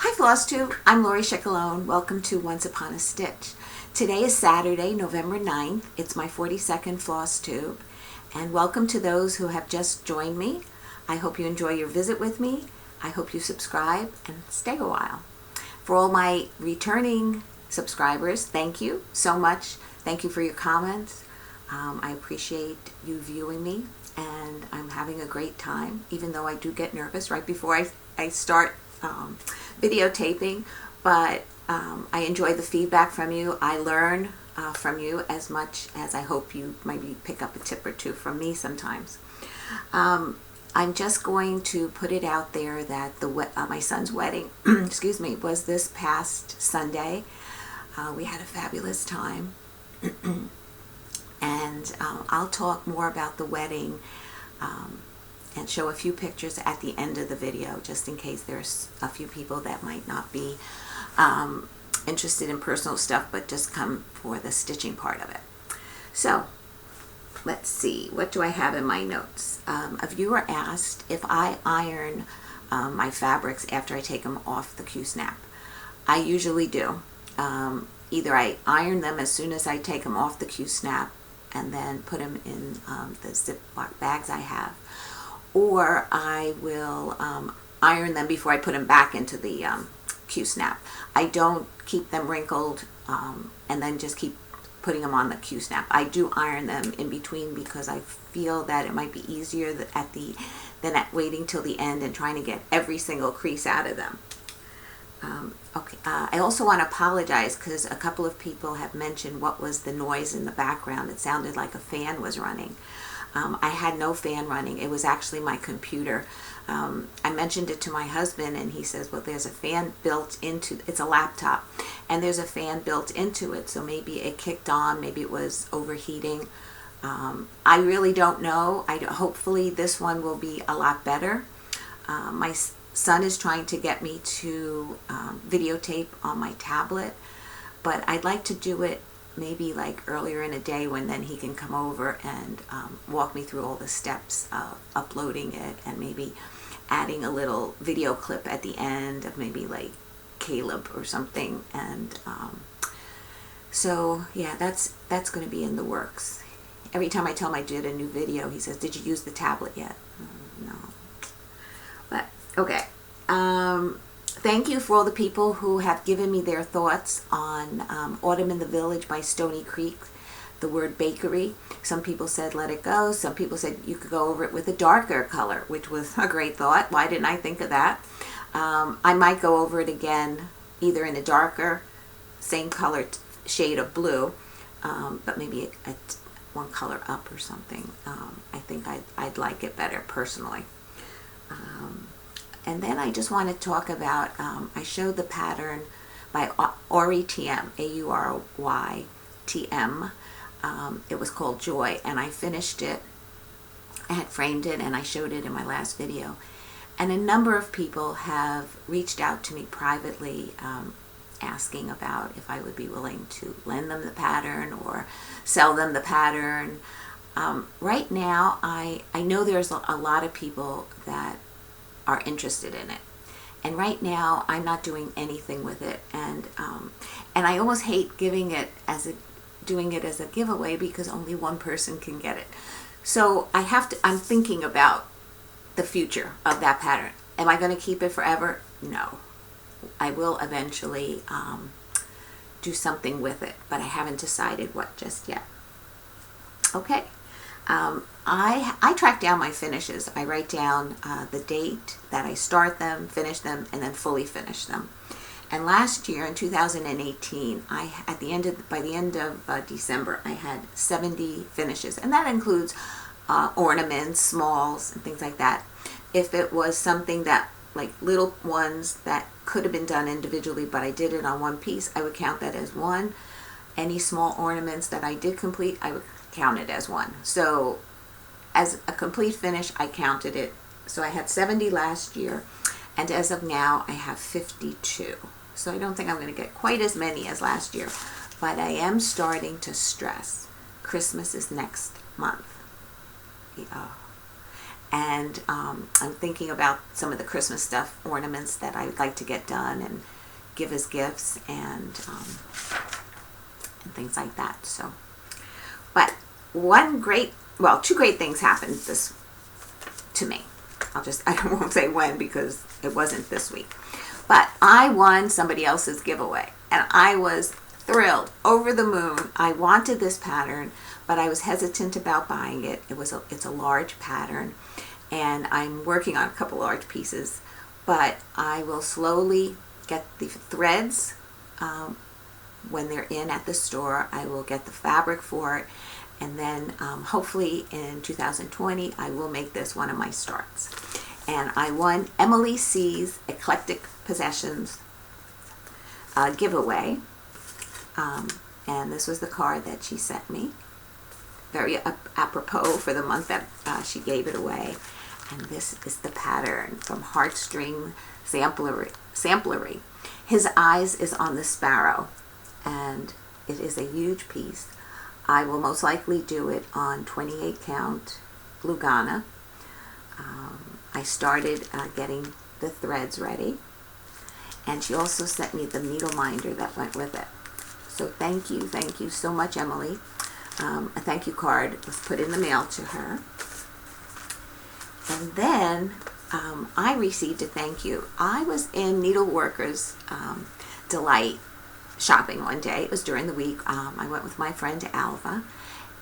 Hi Flosstube, I'm Lori Schickalone. Welcome to Once Upon a Stitch. Today is Saturday, November 9th. It's my 42nd Flosstube. And welcome to those who have just joined me. I hope you enjoy your visit with me. I hope you subscribe and stay a while. For all my returning subscribers, thank you so much. Thank you for your comments. I appreciate you viewing me, and I'm having a great time, even though I do get nervous right before I start videotaping, but I enjoy the feedback from you. I learn from you as much as I hope you maybe pick up a tip or two from me sometimes. I'm just going to put it out there that my son's wedding excuse me, was this past Sunday. We had a fabulous time. And I'll talk more about the wedding and show a few pictures at the end of the video, just in case there's a few people that might not be interested in personal stuff but just come for the stitching part of it. So let's see, what do I have in my notes? A viewer asked if I iron my fabrics after I take them off the Q-snap. I usually do. Either I iron them as soon as I take them off the Q-snap and then put them in the Ziploc bags I have, or I will iron them before I put them back into the Q-snap. I don't keep them wrinkled and then just keep putting them on the Q-snap. I do iron them in between because I feel that it might be easier than waiting till the end and trying to get every single crease out of them. Okay. I also want to apologize because a couple of people have mentioned what was the noise in the background. It sounded like a fan was running. I had no fan running. It was actually my computer. I mentioned it to my husband and he says, well, there's a fan built into, it's a laptop, and there's a fan built into it, so maybe it kicked on, maybe it was overheating. I really don't know. Hopefully this one will be a lot better. My son is trying to get me to videotape on my tablet, but I'd like to do it maybe like earlier in the day when then he can come over and walk me through all the steps of uploading it and maybe adding a little video clip at the end of maybe like Caleb or something. And so yeah, that's going to be in the works. Every time I tell him I did a new video, he says, did you use the tablet yet? No. But okay. Thank you for all the people who have given me their thoughts on Autumn in the Village by Stony Creek, the word bakery. Some people said let it go. Some people said you could go over it with a darker color, which was a great thought. Why didn't I think of that? I might go over it again, either in a darker, same color shade of blue, but maybe one color up or something. I think I'd like it better personally. And then I just want to talk about, I showed the pattern by Aurytm, A-U-R-Y-T-M. It was called Joy, and I finished it. I had framed it, and I showed it in my last video. And a number of people have reached out to me privately asking about if I would be willing to lend them the pattern or sell them the pattern. Right now, I know there's a lot of people that are interested in it, and right now I'm not doing anything with it, and I almost hate doing it as a giveaway because only one person can get it. So I'm thinking about the future of that pattern. Am I going to keep it forever? No. I will eventually do something with it, but I haven't decided what just yet. Okay. I track down my finishes. I write down the date that I start them, finish them, and then fully finish them. And last year in 2018, by the end of December, I had 70 finishes, and that includes ornaments, smalls, and things like that. If it was something that, like little ones that could have been done individually, but I did it on one piece, I would count that as one. Any small ornaments that I did complete, I would count it as one. So as a complete finish, I counted it. So I had 70 last year, and as of now, I have 52. So I don't think I'm going to get quite as many as last year, but I am starting to stress. Christmas is next month. And I'm thinking about some of the Christmas stuff, ornaments that I would like to get done and give as gifts, and things like that. So, but two great things happened to me. I won't say when because it wasn't this week. But I won somebody else's giveaway, and I was thrilled, over the moon. I wanted this pattern, but I was hesitant about buying it. It's a large pattern, and I'm working on a couple large pieces, but I will slowly get the threads when they're in at the store. I will get the fabric for it, and then hopefully in 2020 I will make this one of my starts. And I won Emily C's Eclectic Possessions giveaway, and this was the card that she sent me, very apropos for the month that she gave it away. And this is the pattern from Heartstring Samplery. His eyes is on the sparrow, and it is a huge piece. I will most likely do it on 28 count Lugana. I started getting the threads ready, and she also sent me the needle minder that went with it. So thank you so much, Emily. A thank you card was put in the mail to her. And then I received a thank you. I was in Needleworkers Delight shopping one day. It was during the week. I went with my friend Alva,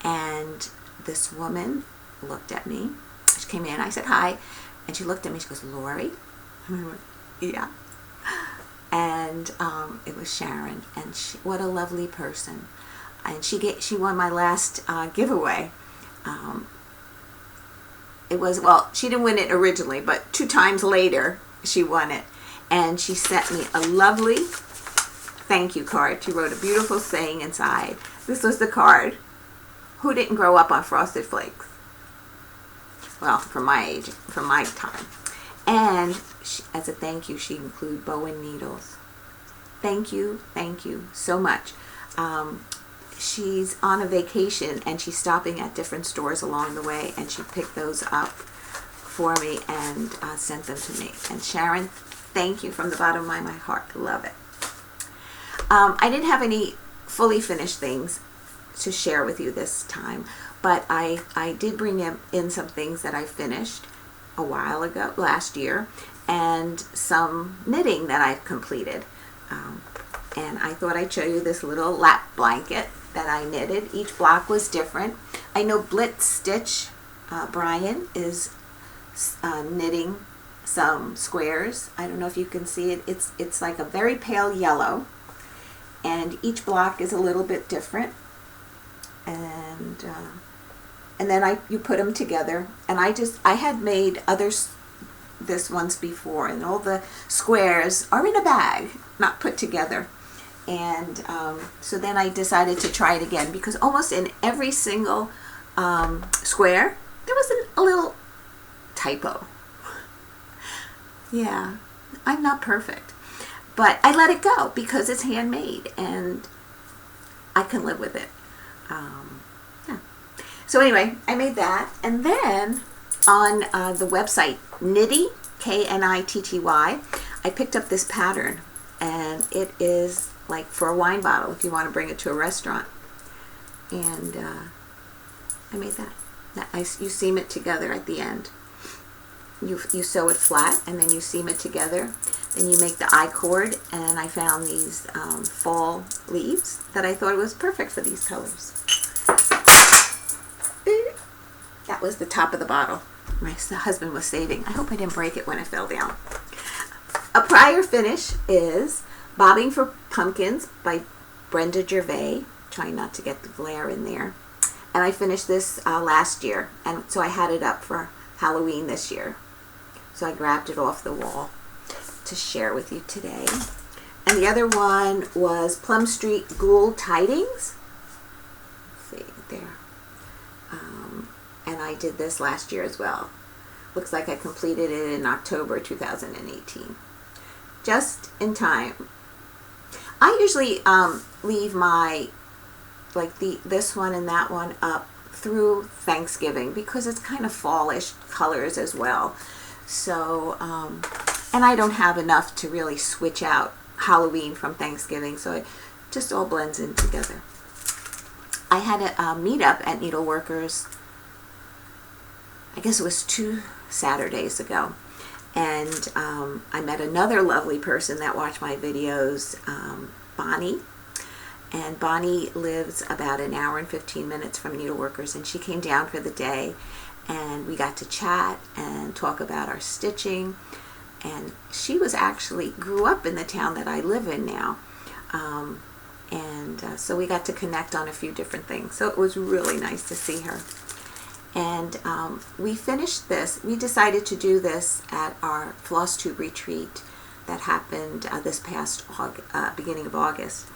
and this woman looked at me. She came in. I said hi, and she looked at me. She goes, "Lori?" And I went, "Yeah." And it was Sharon, and what a lovely person. And she won my last giveaway. She didn't win it originally, but 2 times later she won it, and she sent me a lovely thank you card. She wrote a beautiful saying inside. This was the card: "Who didn't grow up on Frosted Flakes?" Well, from my age, from my time. And as a thank you, she included Bowen needles. Thank you so much. She's on a vacation, and she's stopping at different stores along the way, and she picked those up for me and sent them to me. And Sharon, thank you from the bottom of my heart. Love it. I didn't have any fully finished things to share with you this time, but I did bring in some things that I finished a while ago, last year, and some knitting that I've completed. And I thought I'd show you this little lap blanket that I knitted. Each block was different. I know Blitz Stitch, Brian, is knitting some squares. I don't know if you can see it. It's like a very pale yellow, and each block is a little bit different. And then you put them together. And I had made this once before, and all the squares are in a bag, not put together. And so then I decided to try it again, because almost in every single square there was a little typo. Yeah, I'm not perfect, but I let it go because it's handmade and I can live with it. Yeah. So anyway, I made that, and then on the website Knitty, Knitty, I picked up this pattern, and it is like for a wine bottle if you want to bring it to a restaurant. And I made that. You seam it together at the end. You sew it flat, and then you seam it together. Then you make the I-cord, and I found these fall leaves that I thought was perfect for these colors. That was the top of the bottle my husband was saving. I hope I didn't break it when it fell down. A prior finish is Bobbing for Pumpkins by Brenda Gervais. Trying not to get the glare in there. And I finished this last year, and so I had it up for Halloween this year. So I grabbed it off the wall to share with you today. And the other one was Plum Street Ghoul Tidings. Let's see, there. And I did this last year as well. Looks like I completed it in October 2018. Just in time. I usually leave my, like this one and that one up through Thanksgiving because it's kind of fallish colors as well. So, and I don't have enough to really switch out Halloween from Thanksgiving, so it just all blends in together. I had a meetup at Needleworkers, I guess it was 2 Saturdays ago, and I met another lovely person that watched my videos, Bonnie. And Bonnie lives about an hour and 15 minutes from Needleworkers, and she came down for the day, and we got to chat and talk about our stitching. And she was actually grew up in the town that I live in now, so we got to connect on a few different things. So it was really nice to see her. And we finished this. We decided to do this at our Flosstube retreat that happened this past beginning of August.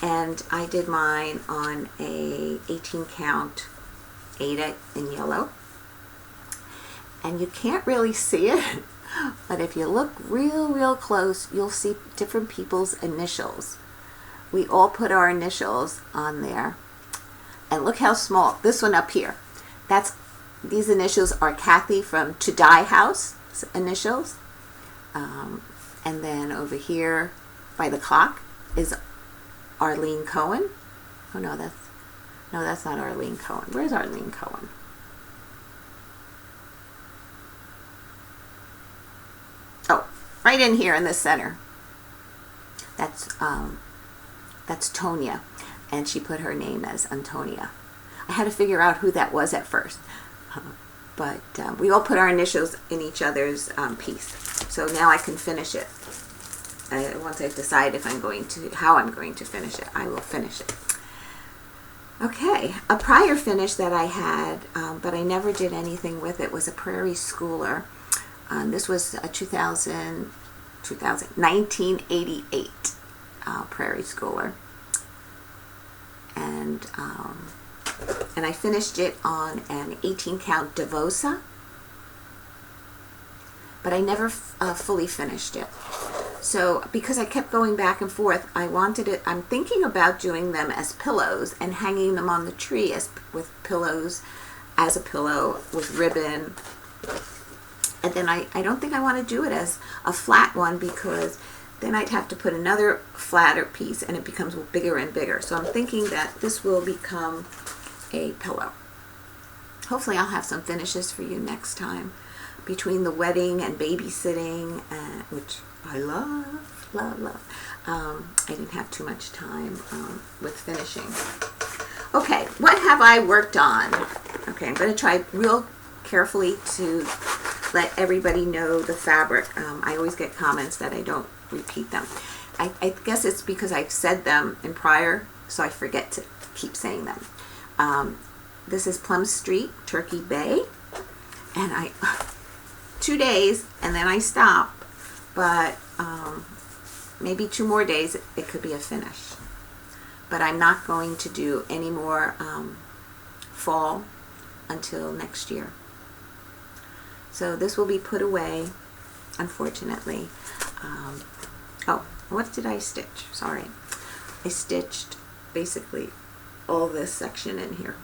And I did mine on a 18 count Aida in yellow. And you can't really see it, but if you look real close, you'll see different people's initials. We all put our initials on there. And look how small, this one up here. These initials are Kathy from To Die House initials. And then over here by the clock is Arlene Cohen. Oh no, that's not Arlene Cohen. Where's Arlene Cohen? Oh, right in here in the center. That's Tonya, and she put her name as Antonia. I had to figure out who that was at first, but we all put our initials in each other's piece. So now I can finish it. Once I've decided how I'm going to finish it, I will finish it. Okay, a prior finish that I had, but I never did anything with it, was a Prairie Schooler. This was a 1988 Prairie Schooler. And I finished it on an 18 count Devosa, but I never fully finished it. So because I kept going back and forth, I'm thinking about doing them as pillows and hanging them on the tree with pillows, as a pillow with ribbon. And then I don't think I want to do it as a flat one, because then I'd have to put another flatter piece and it becomes bigger and bigger. So I'm thinking that this will become a pillow. Hopefully I'll have some finishes for you next time. Between the wedding and babysitting, which I love. I didn't have too much time with finishing. Okay, what have I worked on? Okay, I'm going to try real carefully to let everybody know the fabric. I always get comments that I don't repeat them. I guess it's because I've said them in prior, so I forget to keep saying them. This is Plum Street, Turkey Bay, and 2 days and then I stop, but maybe 2 more days it could be a finish. But I'm not going to do any more fall until next year. So this will be put away, unfortunately. Oh, what did I stitch? Sorry. I stitched basically all this section in here.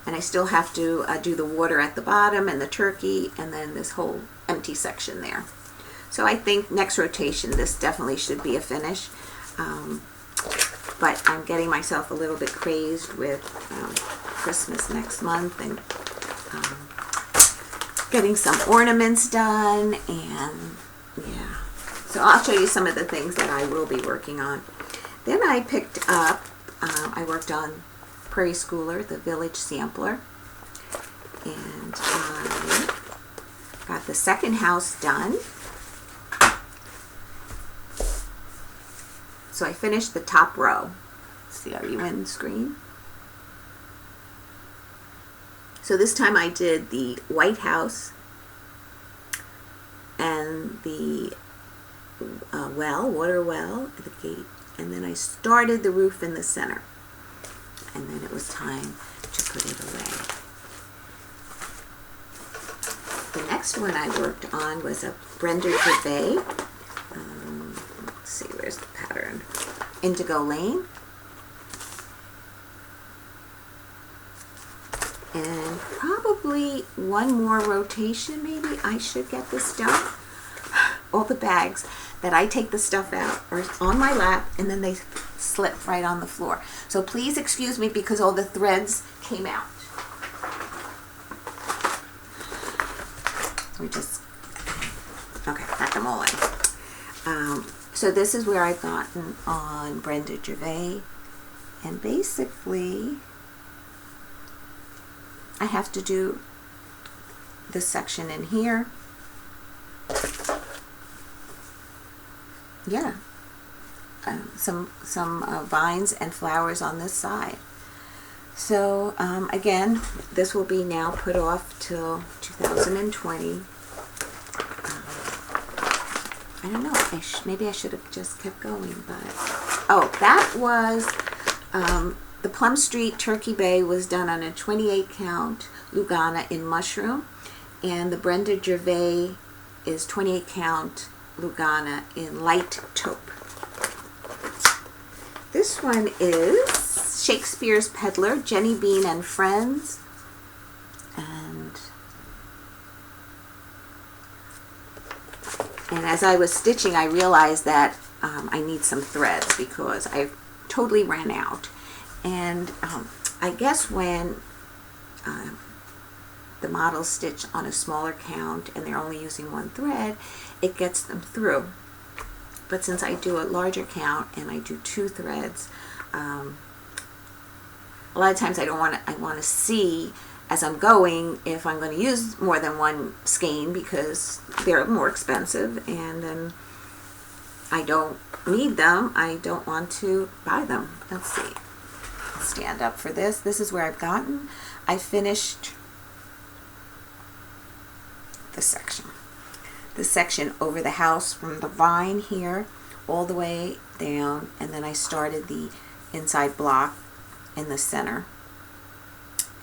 And I still have to do the water at the bottom and the turkey and then this whole empty section there. So I think next rotation this definitely should be a finish. But I'm getting myself a little bit crazed with Christmas next month and getting some ornaments done, and yeah. So I'll show you some of the things that I will be working on. Then I picked up, I worked on Prairie Schooler, the Village Sampler, and I got the second house done. So I finished the top row. See, are you in screen? So this time I did the White House and the water well at the gate, and then I started the roof in the center, and then it was time to put it away. The next one I worked on was a Brenda Gervais. Let's see, where's the pattern? Indigo Lane. and probably one more rotation maybe I should get this done. All the bags that I take the stuff out are on my lap, and then they slip right on the floor. So please excuse me because all the threads came out. We just, okay, got them all in. So this is where I've gotten on Brenda Gervais, and basically I have to do this section in here. Yeah, some vines and flowers on this side. So again, this will be now put off till 2020. I don't know, maybe I should have just kept going, but oh, that was the Plum Street Turkey Bay was done on a 28 count Lugana in mushroom, and the Brenda Gervais is 28 count Lugana in light taupe. This one is Shakespeare's Peddler, Jenny Bean and Friends, and as I was stitching, I realized that I need some threads because I totally ran out. And I guess when the models stitch on a smaller count and they're only using one thread, it gets them through. But since I do a larger count and I do 2 threads, a lot of times I want to see as I'm going if I'm going to use more than one skein because they're more expensive, and then I don't need them. I don't want to buy them. Let's see. Stand up for this. This is where I've gotten. I finished this section. This section over the house from the vine here all the way down, and then I started the inside block in the center,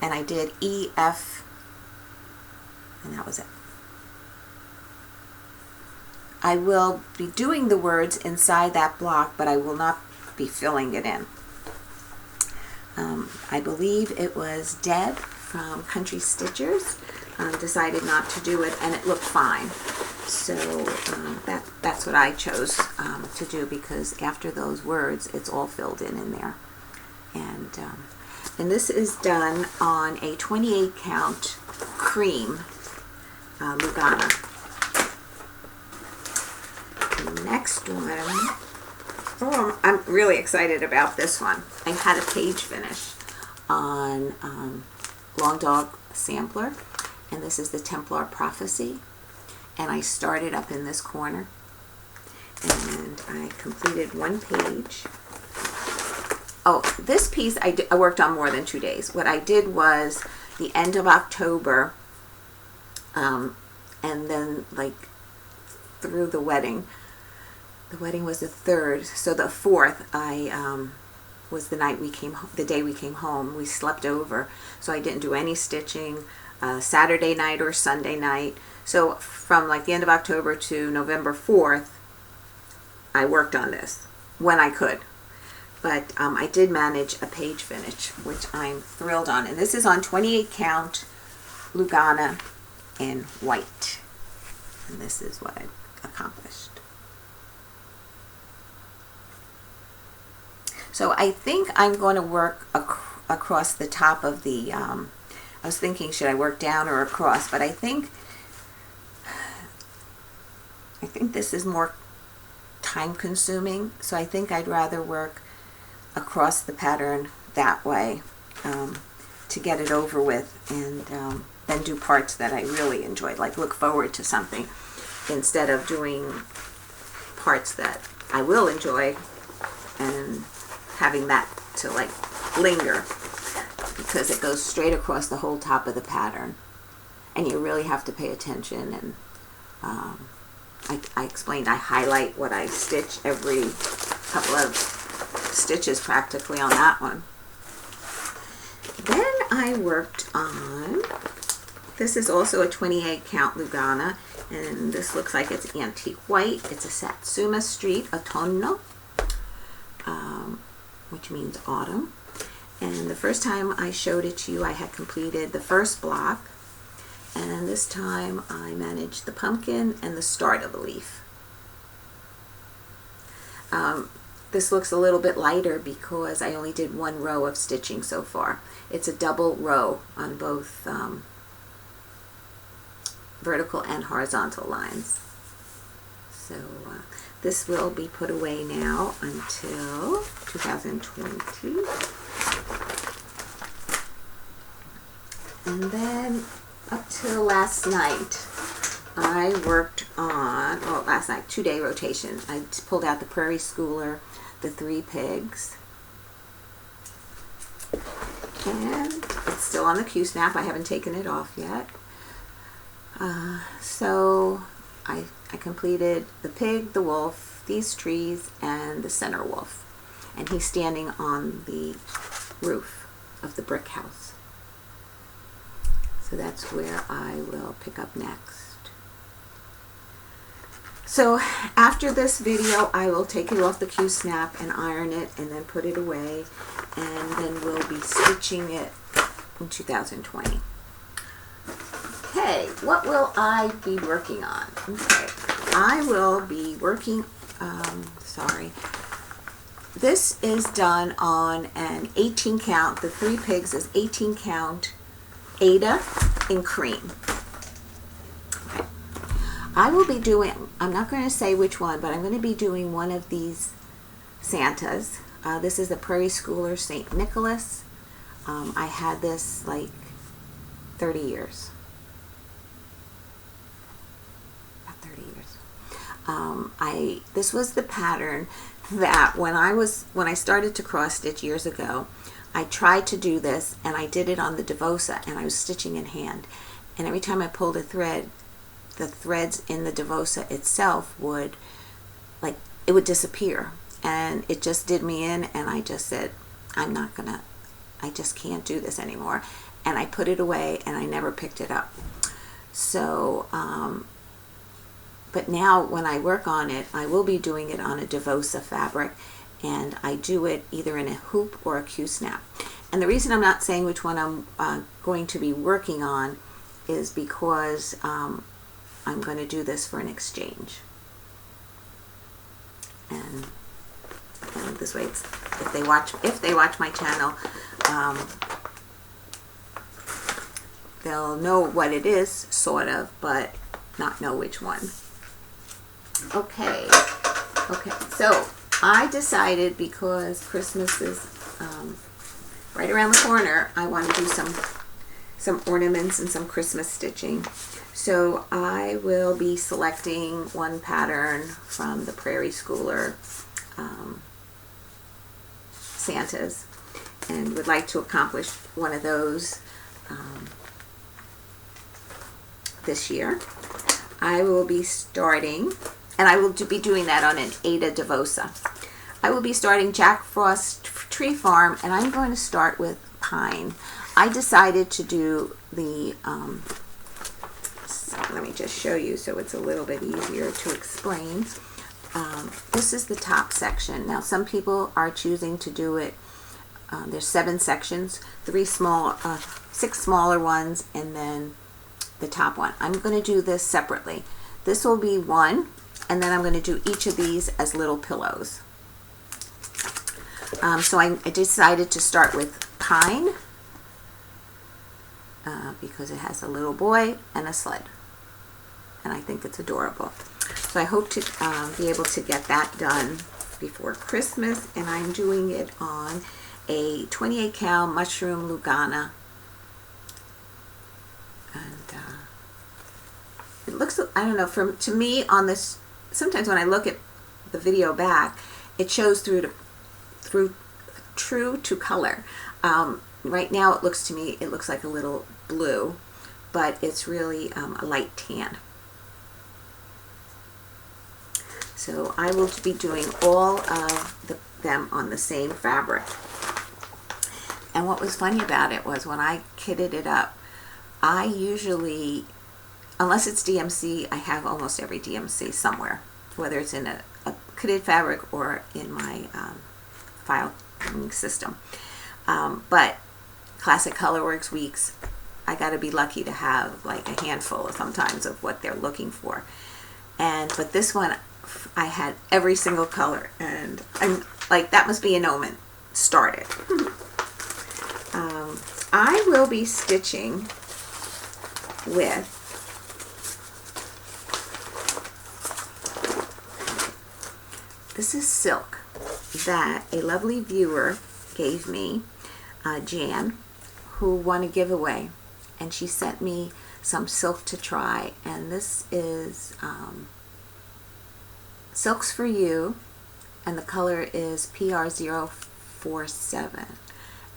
and I did E, F, and that was it. I will be doing the words inside that block, but I will not be filling it in. I believe it was Deb from Country Stitchers decided not to do it, and it looked fine. So that's what I chose to do, because after those words, it's all filled in there. And this is done on a 28 count cream Lugana. The next one, oh, I'm really excited about this one. I had a page finish on Long Dog Sampler, and this is the Templar Prophecy, and I started up in this corner and I completed one page. Oh, this piece I worked on more than 2 days. What I did was the end of October, and then like through the wedding. The wedding was the 3rd, so the 4th was the night we came, the day we came home. We slept over, so I didn't do any stitching Saturday night or Sunday night. So from like the end of October to November 4th, I worked on this when I could. But I did manage a page finish, which I'm thrilled on. And this is on 28 count Lugana in white. And this is what I accomplished. So I think I'm going to work across the top of the, I was thinking should I work down or across, but I think this is more time consuming, so I think I'd rather work across the pattern that way to get it over with, and then do parts that I really enjoyed, like look forward to something, instead of doing parts that I will enjoy and having that to like linger, because it goes straight across the whole top of the pattern and you really have to pay attention. And I explained I highlight what I stitch every couple of stitches practically on that one. Then I worked on, this is also a 28 count Lugana, and this looks like it's antique white. It's a Satsuma Street Autunno, which means autumn. And the first time I showed it to you, I had completed the first block, and this time I managed the pumpkin and the start of the leaf. This looks a little bit lighter because I only did one row of stitching so far. It's a double row on both vertical and horizontal lines. So this will be put away now until 2020. And then up till last night, I worked on, well, last night, 2-day rotation. I pulled out the Prairie Schooler, the 3 pigs, and it's still on the Q-snap. I haven't taken it off yet. So I completed the pig, the wolf, these trees, and the center wolf. And he's standing on the roof of the brick house. So that's where I will pick up next. So after this video, I will take it off the Q-snap and iron it and then put it away, and then we'll be stitching it in 2020. Okay, what will I be working on? Okay, I will be working, this is done on an 18 count. The 3 pigs is 18 count Ada in cream. Okay. I will be doing, I'm not going to say which one, but I'm going to be doing one of these Santas. This is the Prairie Schooler St. Nicholas. I had this like 30 years. About 30 years. This was the pattern that when I started to cross stitch years ago, I tried to do this, and I did it on the Devosa, and I was stitching in hand. And every time I pulled a thread, the threads in the Devosa itself would, like, it would disappear. And it just did me in, and I just said, I just can't do this anymore. And I put it away, and I never picked it up. So, but now when I work on it, I will be doing it on a Devosa fabric, and I do it either in a hoop or a Q-snap. And the reason I'm not saying which one I'm going to be working on is because I'm going to do this for an exchange. And this way, it's, if they watch my channel, they'll know what it is, sort of, but not know which one. Okay, so I decided, because Christmas is right around the corner, I want to do some ornaments and some Christmas stitching. So I will be selecting one pattern from the Prairie Schooler Santas, and would like to accomplish one of those this year. I will be starting, and I will be doing that on an Ada Devosa. I will be starting Jack Frost Tree Farm, and I'm going to start with pine. I decided to do the, let me just show you so it's a little bit easier to explain. This is the top section. Now some people are choosing to do it, there's 7 sections, 6 smaller ones, and then the top one. I'm going to do this separately. This will be one, and then I'm going to do each of these as little pillows. So I decided to start with pine because it has a little boy and a sled, and I think it's adorable. So I hope to be able to get that done before Christmas, and I'm doing it on a 28 cal mushroom Lugana. And it looks, I don't know, to me on this, sometimes when I look at the video back, it shows through true to color. Right now it looks to me, it looks like a little blue, but it's really a light tan. So I will be doing all of them on the same fabric. And what was funny about it was when I kitted it up, I usually, unless it's DMC, I have almost every DMC somewhere, whether it's in a kitted fabric or in my file system. But Classic Colorworks weeks, I got to be lucky to have like a handful sometimes of what they're looking for. But this one, I had every single color, and I'm like, that must be an omen. Started. I will be stitching with this is silk that a lovely viewer gave me, Jan, who won a giveaway, and she sent me some silk to try, and this is Silks for You, and the color is PR047,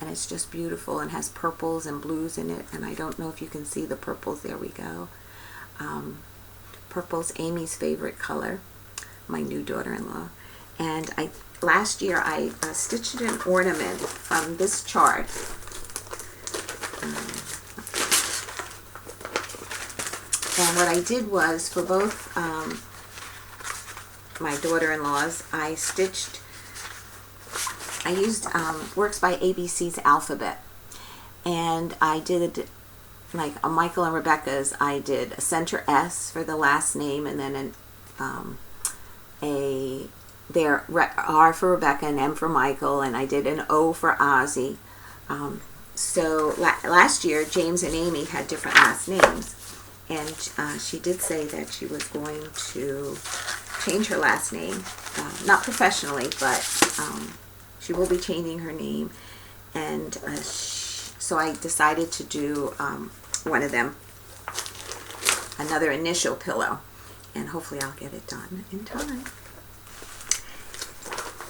and it's just beautiful and has purples and blues in it, and I don't know if you can see the purples. There we go. Purple's Amy's favorite color, my new daughter-in-law. And last year I stitched an ornament from this chart. And what I did was, for both my daughter-in-laws, I used Works by ABC's alphabet, and I did, like a Michael and Rebecca's, I did a center S for the last name, and then there R for Rebecca and M for Michael, and I did an O for Ozzy. So last year, James and Amy had different last names, and she did say that she was going to change her last name, not professionally, but she will be changing her name, and so I decided to do one of them, another initial pillow, and hopefully I'll get it done in time.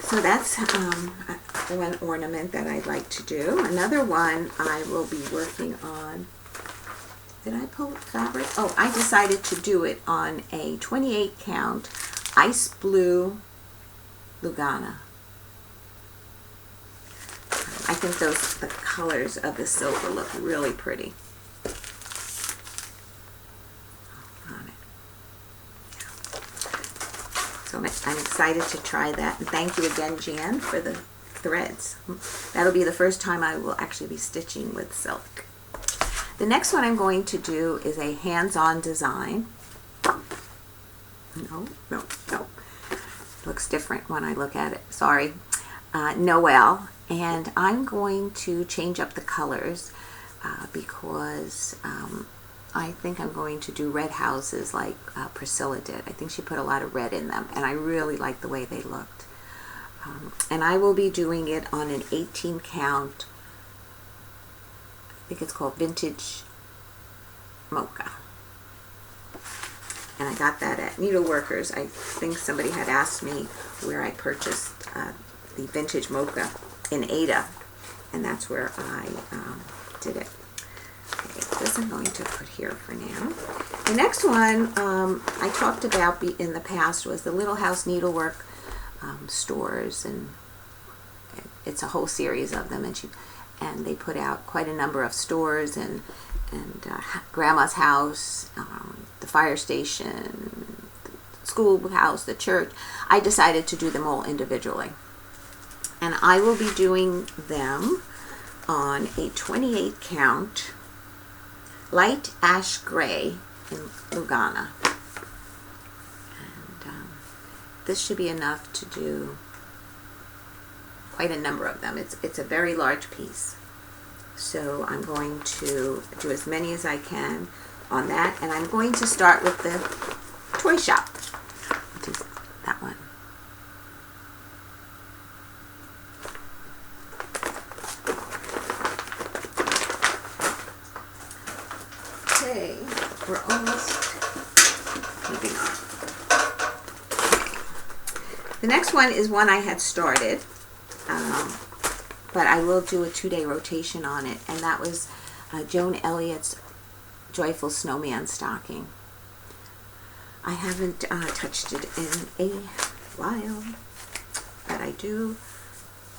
So that's one ornament that I'd like to do. Another one I will be working on. Did I pull fabric? Oh, I decided to do it on a 28 count ice blue Lugana. I think the colors of the silk will look really pretty on it. So I'm excited to try that. And thank you again, Jan, for the threads. That'll be the first time I will actually be stitching with silk. The next one I'm going to do is a hands-on design. No. Looks different when I look at it. Sorry. Noel. And I'm going to change up the colors because I think I'm going to do red houses like Priscilla did. I think she put a lot of red in them, and I really like the way they looked. And I will be doing it on an 18 count, I think it's called Vintage Mocha. And I got that at Needleworkers. I think somebody had asked me where I purchased the Vintage Mocha in Ada, and that's where I did it. Okay, this I'm going to put here for now. The next one I talked about in the past was the Little House Needlework stores, and it's a whole series of them, and they put out quite a number of stores, and Grandma's house, the fire station, the schoolhouse, the church. I decided to do them all individually. And I will be doing them on a 28 count light ash gray in Lugana. And this should be enough to do quite a number of them. It's a very large piece. So I'm going to do as many as I can on that. And I'm going to start with the toy shop, which is that one. Okay, we're almost moving on. Okay. The next one is one I had started, but I will do a 2-day rotation on it, and that was Joan Elliott's Joyful Snowman Stocking. I haven't touched it in a while, but I do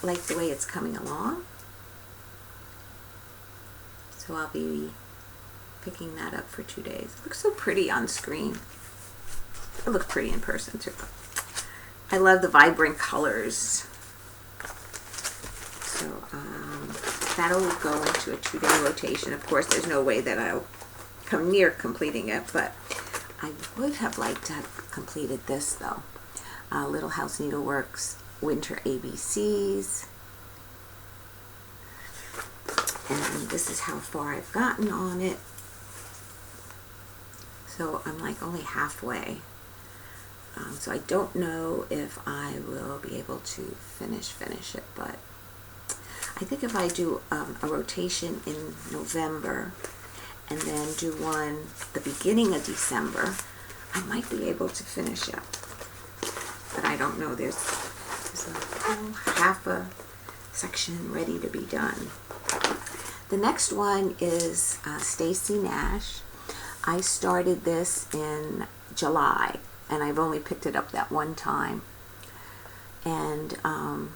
like the way it's coming along. So I'll be picking that up for 2 days. It looks so pretty on screen. It looks pretty in person too. I love the vibrant colors. So that'll go into a 2-day rotation. Of course, there's no way that I'll come near completing it, but I would have liked to have completed this though. Little House Needleworks Winter ABCs. And this is how far I've gotten on it. So I'm like only halfway. So I don't know if I will be able to finish it, but I think if I do a rotation in November and then do one the beginning of December, I might be able to finish it. But I don't know. There's a whole half a section ready to be done. The next one is Stacy Nash. I started this in July, and I've only picked it up that one time. And I'm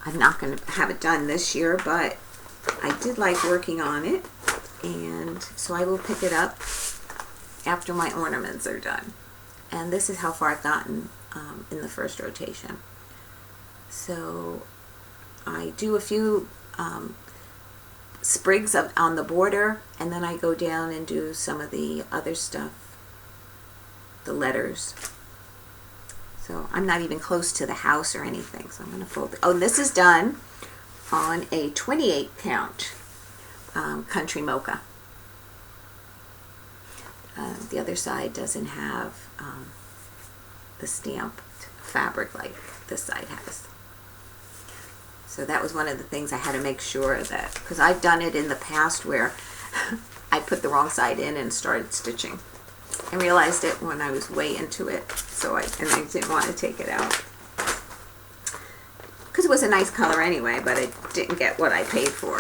not going to have it done this year, but I did like working on it, and so I will pick it up after my ornaments are done. And this is how far I've gotten in the first rotation. So I do a few sprigs on the border, and then I go down and do some of the other stuff, the letters. So I'm not even close to the house or anything, so I'm going to fold it. Oh, and this is done on a 28 count Country Mocha. The other side doesn't have the stamped fabric like this side has. So that was one of the things I had to make sure that, because I've done it in the past where I put the wrong side in and started stitching. I realized it when I was way into it, so I didn't want to take it out. Because it was a nice color anyway, but it didn't get what I paid for.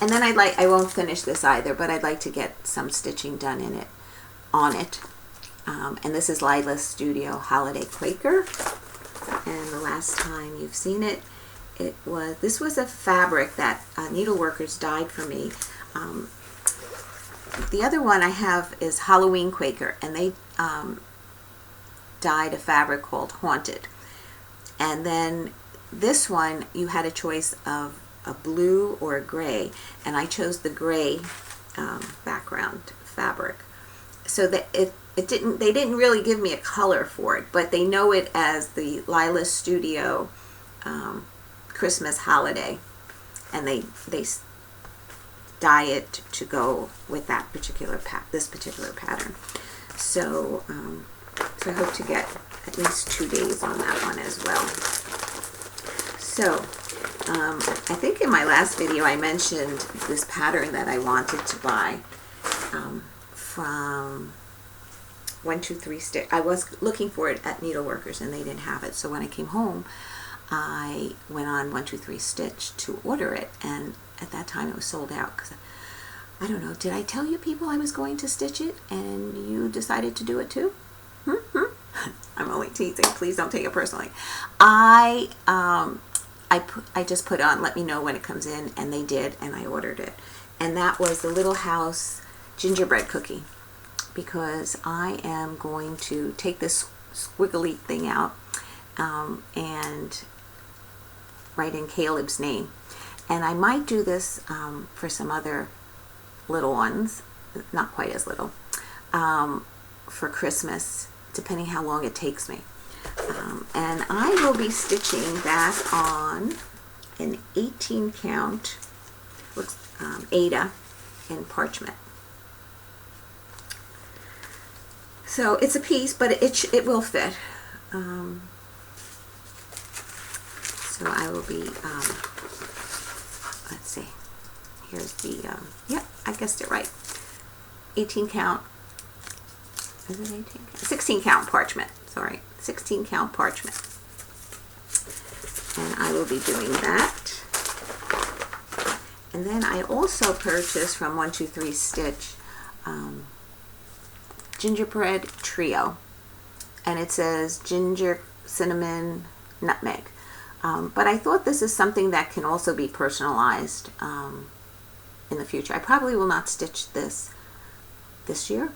And then I won't finish this either, but I'd like to get some stitching done on it. And this is Lila's Studio Holiday Quaker. And the last time you've seen it, this was a fabric that needleworkers dyed for me. The other one I have is Halloween Quaker, and they dyed a fabric called Haunted. And then this one, you had a choice of a blue or a gray, and I chose the gray background fabric. So that they didn't really give me a color for it, but they know it as the Lila's Studio Christmas Holiday, and they dye it to go with that particular this particular pattern. So so I hope to get at least 2 days on that one as well. So I think in my last video I mentioned this pattern that I wanted to buy from 123 Stitch. I was looking for it at Needleworkers and they didn't have it. So when I came home, I went on 123 Stitch to order it, and at that time it was sold out. Because I don't know, did I tell you people I was going to stitch it and you decided to do it too? I'm only teasing. Please don't take it personally. I just put on, let me know when it comes in, and they did, and I ordered it. And that was the Little House gingerbread cookie, because I am going to take this squiggly thing out and write in Caleb's name. And I might do this for some other little ones, not quite as little, for Christmas, depending how long it takes me. And I will be stitching that on an 18 count Ada in parchment. So it's a piece, but it will fit. So I will be, let's see, here's the, yep, I guessed it right. 18 count, is it 18? 16 count parchment, sorry, 16 count parchment. And I will be doing that. And then I also purchased from 123 Stitch gingerbread trio, and it says ginger, cinnamon, nutmeg. But I thought this is something that can also be personalized in the future. I probably will not stitch this year,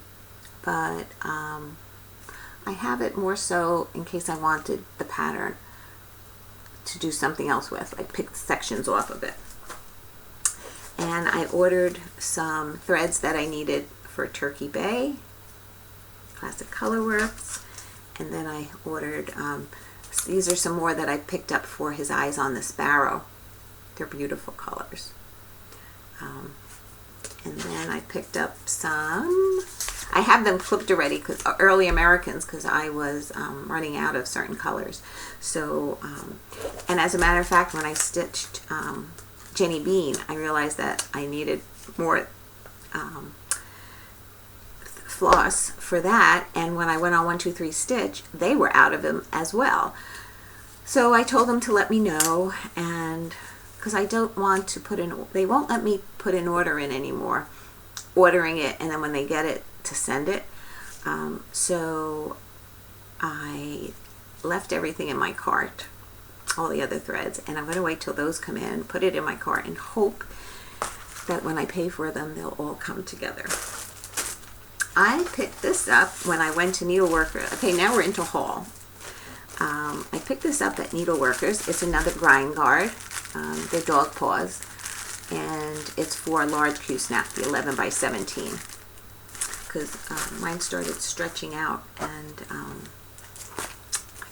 but I have it more so in case I wanted the pattern to do something else with, like pick sections off of it. And I ordered some threads that I needed for Turkey Bay, Classic Colorworks, and then I ordered, these are some more that I picked up for his eyes on the sparrow. They're beautiful colors. And then I picked up some, I have them clipped already, because Early Americans, because I was running out of certain colors. So, and as a matter of fact, when I stitched Jenny Bean, I realized that I needed more floss for that, and when I went on 1, 2, 3 stitch, they were out of them as well. So I told them to let me know, and because I don't want to put in, they won't let me put an order in anymore, ordering it and then when they get it to send it. So I left everything in my cart, all the other threads, and I'm going to wait till those come in, put it in my cart, and hope that when I pay for them, they'll all come together. I picked this up when I went to Needleworker. Okay, now we're into haul. I picked this up at Needleworkers. It's another grind guard. They're dog paws, and it's for a large Q-snap, the 11 by 17. Because mine started stretching out, and I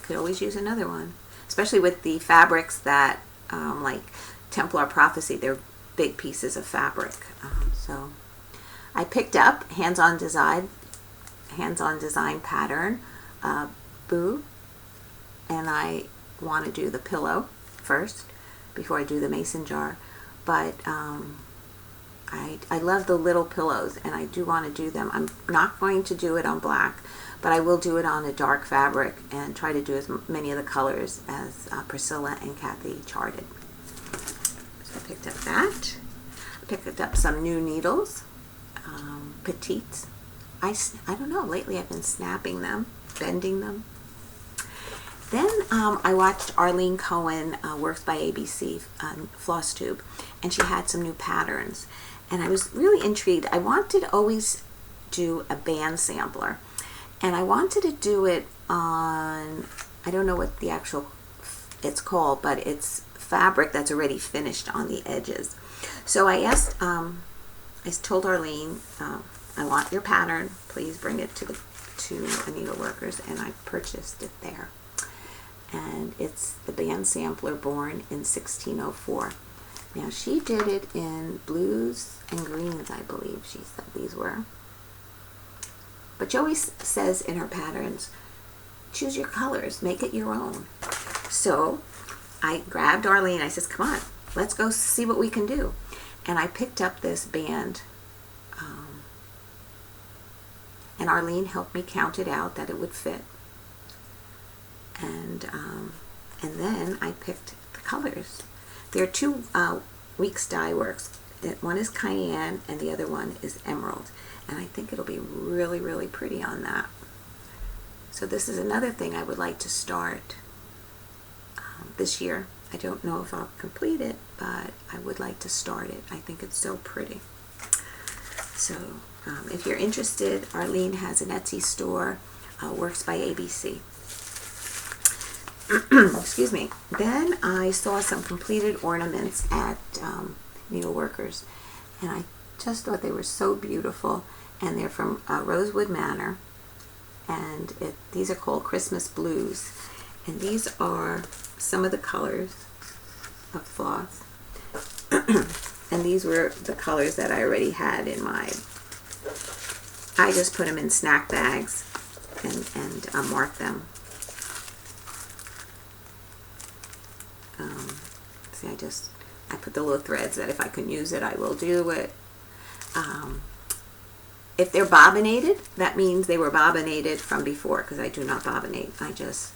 could always use another one. Especially with the fabrics that, like Templar Prophecy, they're big pieces of fabric. So I picked up hands-on design pattern, Boo, and I want to do the pillow first before I do the mason jar. But I love the little pillows, and I do want to do them. I'm not going to do it on black, but I will do it on a dark fabric and try to do as many of the colors as Priscilla and Kathy charted. So I picked up that. I picked up some new needles, petites. I don't know, lately I've been snapping them, bending them. Then I watched Arlene Cohen, Works by ABC on Flosstube, and she had some new patterns. And I was really intrigued. I wanted to always do a band sampler. And I wanted to do it on, I don't know what the actual, it's called, but it's fabric that's already finished on the edges. So I asked, I told Arlene, I want your pattern. Please bring it to a Needleworkers, and I purchased it there. And it's the band sampler born in 1604. Now she did it in blues and greens, I believe she said these were. But she always says in her patterns, choose your colors, make it your own. So I grabbed Arlene, I says, come on, let's go see what we can do. And I picked up this band, and Arlene helped me count it out that it would fit. And then I picked the colors. There are two Weeks Dye Works. One is Cayenne and the other one is Emerald. And I think it'll be really, really pretty on that. So this is another thing I would like to start this year. I don't know if I'll complete it, but I would like to start it. I think it's so pretty. So if you're interested, Arlene has an Etsy store, Works by ABC. Excuse me. Then I saw some completed ornaments at Needleworkers, and I just thought they were so beautiful. And they're from Rosewood Manor, and these are called Christmas Blues. And these are some of the colors of floss. And these were the colors that I already had in my, I just put them in snack bags and marked them. See, I put the little threads that if I can use it, I will do it. If they're bobbinated, that means they were bobbinated from before, because I do not bobbinate. I just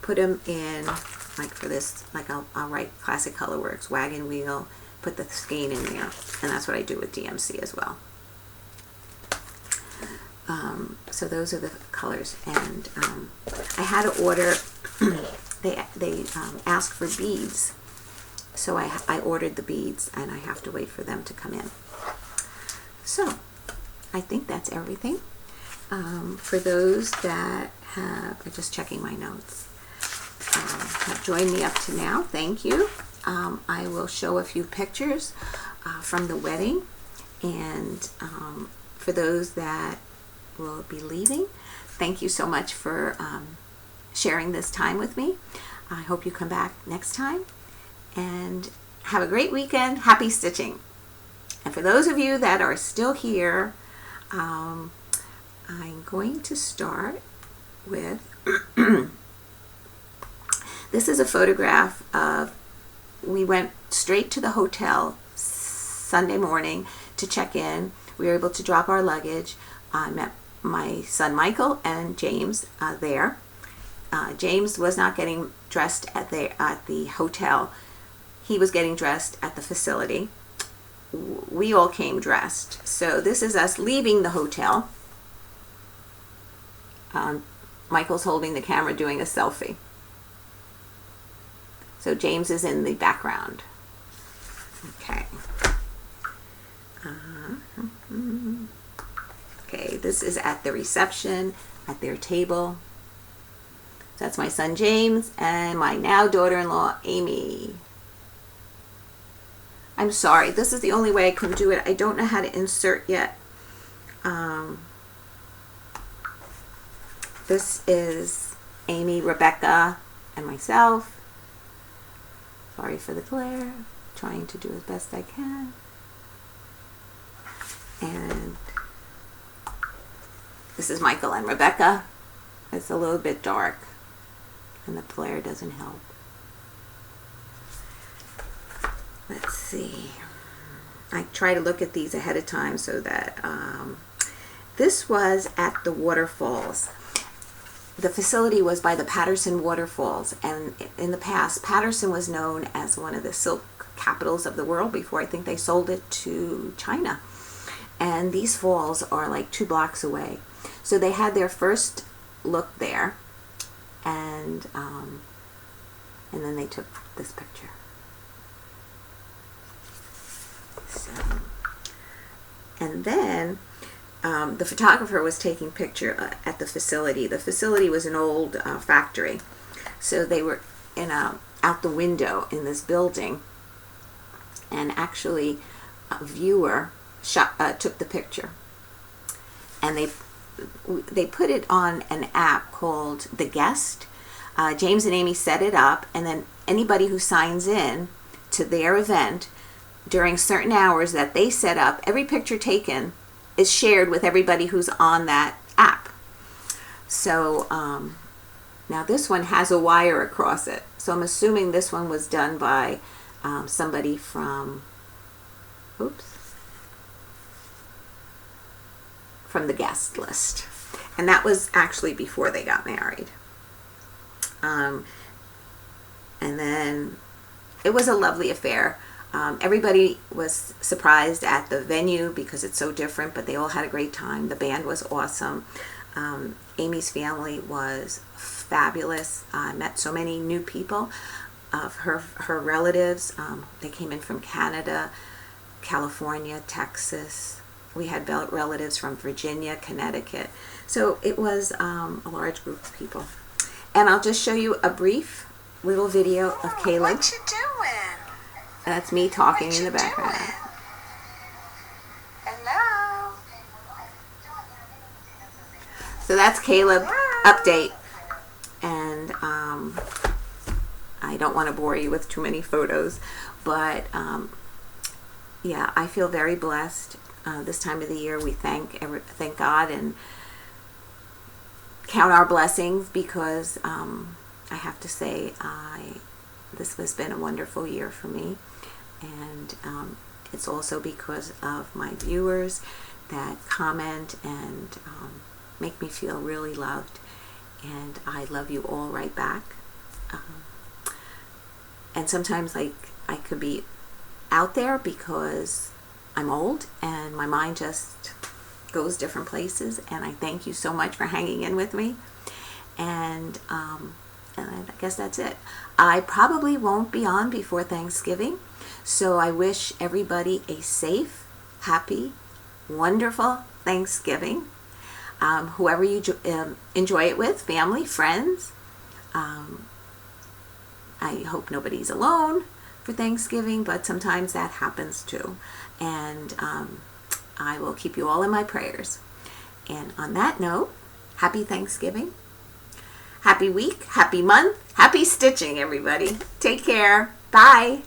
put them in, like for this, like I'll write Classic Colorworks, wagon wheel, put the skein in there, and that's what I do with DMC as well. So those are the colors, and I had to order, they asked for beads, so I ordered the beads, and I have to wait for them to come in. So I think that's everything. For those that have, I'm just checking my notes. have joined me up to now. Thank you. I will show a few pictures from the wedding, and for those that will be leaving, thank you so much for sharing this time with me. I hope you come back next time, and have a great weekend. Happy stitching. And for those of you that are still here, I'm going to start with this is a photograph of, we went straight to the hotel Sunday morning to check in. We were able to drop our luggage. I met my son Michael and James there. James was not getting dressed at the hotel. He was getting dressed at the facility. We all came dressed. So this is us leaving the hotel. Michael's holding the camera doing a selfie. So James is in the background. Okay. Okay, this is at the reception, at their table. So that's my son James and my now daughter-in-law Amy. I'm sorry, this is the only way I can do it. I don't know how to insert yet. This is Amy, Rebecca, and myself. Sorry for the glare. Trying to do as best I can. And this is Michael and Rebecca. It's a little bit dark, and the glare doesn't help. Let's see. I try to look at these ahead of time so that this was at the waterfalls. The facility was by the Patterson waterfalls, and in the past, Patterson was known as one of the silk capitals of the world before I think they sold it to China. And these falls are like 2 blocks away. So they had their first look there, and then they took this picture. So, and then the photographer was taking picture at the facility. The facility was an old factory, so they were in out the window in this building, and actually a viewer took the picture, and they put it on an app called The Guest. James and Amy set it up, and then anybody who signs in to their event during certain hours that they set up, every picture taken is shared with everybody who's on that app. So now this one has a wire across it. So I'm assuming this one was done by somebody from, from the guest list. And that was actually before they got married. And then it was a lovely affair. Everybody was surprised at the venue because it's so different, but they all had a great time. The band was awesome. Amy's family was fabulous. I met so many new people of her relatives. They came in from Canada, California, Texas. We had relatives from Virginia, Connecticut. So it was a large group of people. And I'll just show you a brief little video of Caleb. What you doing? That's me talking in the background. Doing? Hello? So that's Caleb update. And I don't want to bore you with too many photos, but yeah, I feel very blessed. This time of the year, we thank God and count our blessings, because I have to say this has been a wonderful year for me, and it's also because of my viewers that comment and make me feel really loved, and I love you all right back. And sometimes I could be out there because I'm old and my mind just goes different places, and I thank you so much for hanging in with me, and I guess that's it. I probably won't be on before Thanksgiving, so I wish everybody a safe, happy, wonderful Thanksgiving. Whoever you enjoy it with, family, friends, I hope nobody's alone for Thanksgiving, but sometimes that happens too. And I will keep you all in my prayers. And on that note, happy Thanksgiving, happy week, happy month, happy stitching, everybody. Take care. Bye.